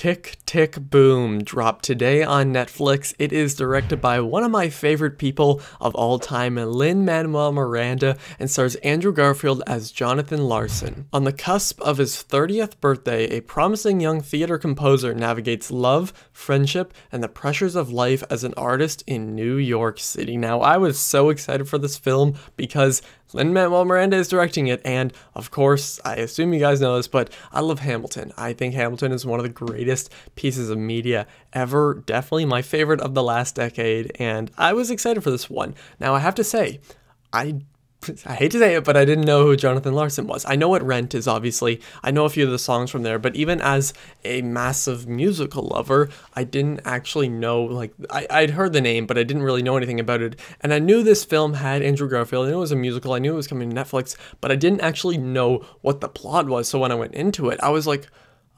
Tick, Tick, Boom dropped today on Netflix. It is directed by one of my favorite people of all time, Lin-Manuel Miranda, and stars Andrew Garfield as Jonathan Larson. On the cusp of his 30th birthday, a promising young theater composer navigates love, friendship, and the pressures of life as an artist in New York City. Now, I was so excited for this film because Lin-Manuel Miranda is directing it, and of course, I assume you guys know this, but I love Hamilton. I think Hamilton is one of the greatest pieces of media ever, definitely my favorite of the last decade, and I was excited for this one. Now, I have to say, I hate to say it, but I didn't know who Jonathan Larson was. I know what Rent is, obviously. I know a few of the songs from there, but even as a massive musical lover, I didn't actually know, like, I'd heard the name, but I didn't really know anything about it. And I knew this film had Andrew Garfield. I knew it was a musical. I knew it was coming to Netflix, but I didn't actually know what the plot was. So when I went into it, I was like,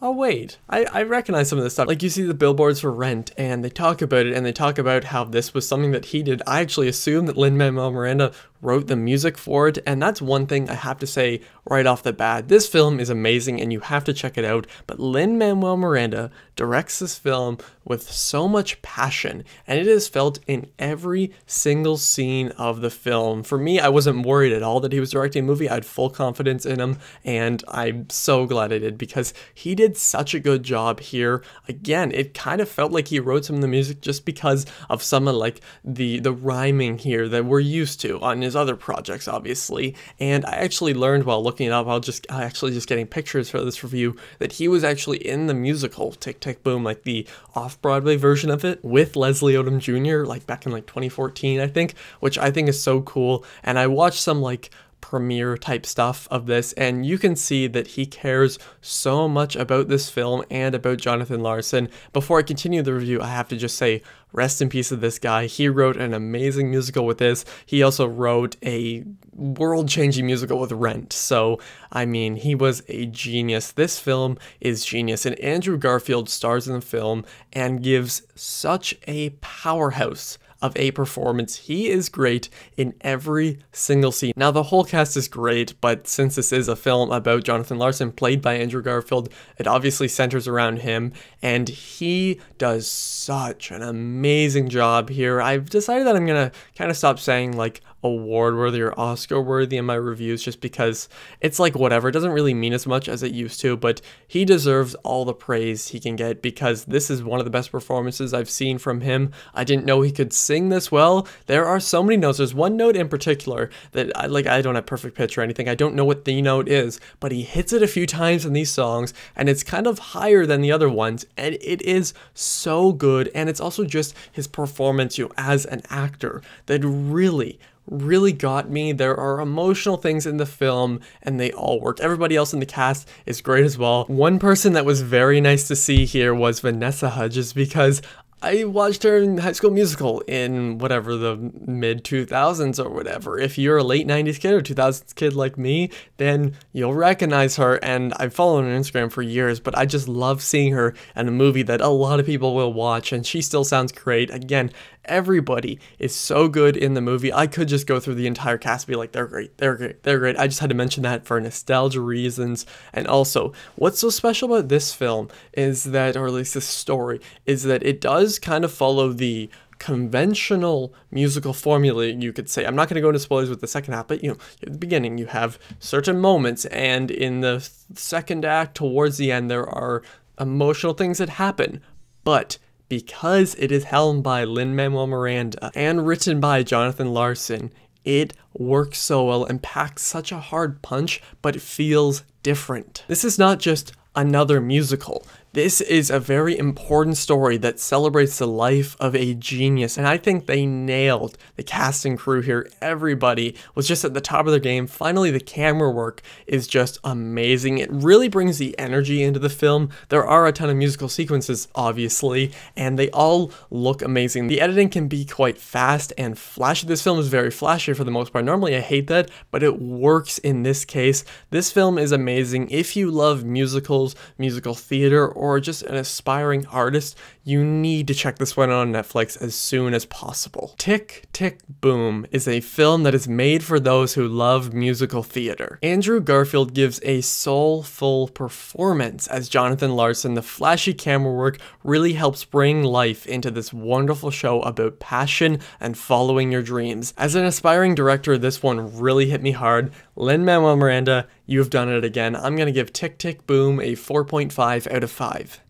oh wait, I recognize some of this stuff. Like, you see the billboards for Rent, and they talk about it, and they talk about how this was something that he did. I actually assumed that Lin-Manuel Miranda wrote the music for it, and that's one thing I have to say right off the bat. This film is amazing, and you have to check it out, but Lin-Manuel Miranda directs this film with so much passion, and it is felt in every single scene of the film. For me, I wasn't worried at all that he was directing a movie. I had full confidence in him, and I'm so glad I did, because he did such a good job here. Again, it kind of felt like he wrote some of the music just because of some of like the rhyming here that we're used to on his other projects, obviously. And I actually learned while looking it up, I actually just getting pictures for this review, that he was actually in the musical Tick Tick Boom, like the off-Broadway version of it, with Leslie Odom Jr., like back in like 2014, I think, which I think is so cool. And I watched some like premiere type stuff of this, and you can see that he cares so much about this film and about Jonathan Larson. Before I continue the review, I have to just say, rest in peace to this guy. He wrote an amazing musical with this. He also wrote a world-changing musical with Rent. So, I mean, he was a genius. This film is genius, and Andrew Garfield stars in the film and gives such a powerhouse of a performance. He is great in every single scene. Now, the whole cast is great, but since this is a film about Jonathan Larson, played by Andrew Garfield, it obviously centers around him, and he does such an amazing job here. I've decided that I'm gonna kind of stop saying like award-worthy or Oscar-worthy in my reviews, just because it's like whatever, it doesn't really mean as much as it used to, but he deserves all the praise he can get, because this is one of the best performances I've seen from him. I didn't know he could sing this well. There are so many notes. There's one note in particular that I don't have perfect pitch or anything. I don't know what the note is, but he hits it a few times in these songs, and it's kind of higher than the other ones, and it is so good. And it's also just his performance, you know, as an actor that really got me. There are emotional things in the film, and they all work. Everybody else in the cast is great as well. One person that was very nice to see here was Vanessa Hudgens, because I watched her in High School Musical in whatever, the mid-2000s or whatever. If you're a late 90s kid or 2000s kid like me, then you'll recognize her, and I've followed her on Instagram for years, but I just love seeing her in a movie that a lot of people will watch, and she still sounds great. Again, everybody is so good in the movie. I could just go through the entire cast and be like, they're great, they're great, they're great. I just had to mention that for nostalgia reasons. And also, what's so special about this film is that, or at least this story, is that it does kind of follow the conventional musical formula, you could say. I'm not going to go into spoilers with the second half, but, you know, at the beginning you have certain moments, and in the second act towards the end there are emotional things that happen. But because it is helmed by Lin-Manuel Miranda and written by Jonathan Larson, it works so well and packs such a hard punch, but it feels different. This is not just another musical. This is a very important story that celebrates the life of a genius, and I think they nailed the cast and crew here. Everybody was just at the top of their game. Finally, the camera work is just amazing. It really brings the energy into the film. There are a ton of musical sequences, obviously, and they all look amazing. The editing can be quite fast and flashy. This film is very flashy for the most part. Normally, I hate that, but it works in this case. This film is amazing. If you love musicals, musical theater, or just an aspiring artist, you need to check this one out on Netflix as soon as possible. Tick, Tick, Boom is a film that is made for those who love musical theater. Andrew Garfield gives a soulful performance as Jonathan Larson. The flashy camera work really helps bring life into this wonderful show about passion and following your dreams. As an aspiring director, this one really hit me hard. Lin-Manuel Miranda, you've done it again. I'm gonna give Tick, Tick, Boom a 4.5 out of 5.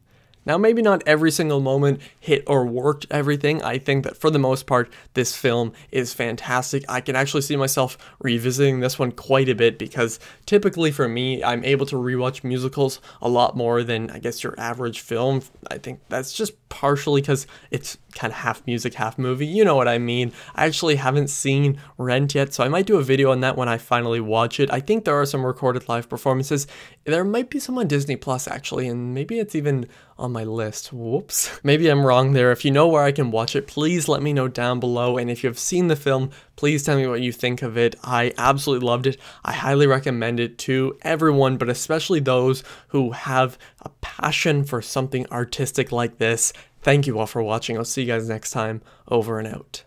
Now, maybe not every single moment hit or worked everything. I think that for the most part, this film is fantastic. I can actually see myself revisiting this one quite a bit because typically for me, I'm able to rewatch musicals a lot more than, I guess, your average film. I think that's just partially because it's kind of half music, half movie. You know what I mean. I actually haven't seen Rent yet, so I might do a video on that when I finally watch it. I think there are some recorded live performances. There might be some on Disney Plus actually, and maybe it's even on my list. Whoops. Maybe I'm wrong there. If you know where I can watch it, please let me know down below. And if you've seen the film, please tell me what you think of it. I absolutely loved it. I highly recommend it to everyone, but especially those who have a passion for something artistic like this. Thank you all for watching. I'll see you guys next time. Over and out.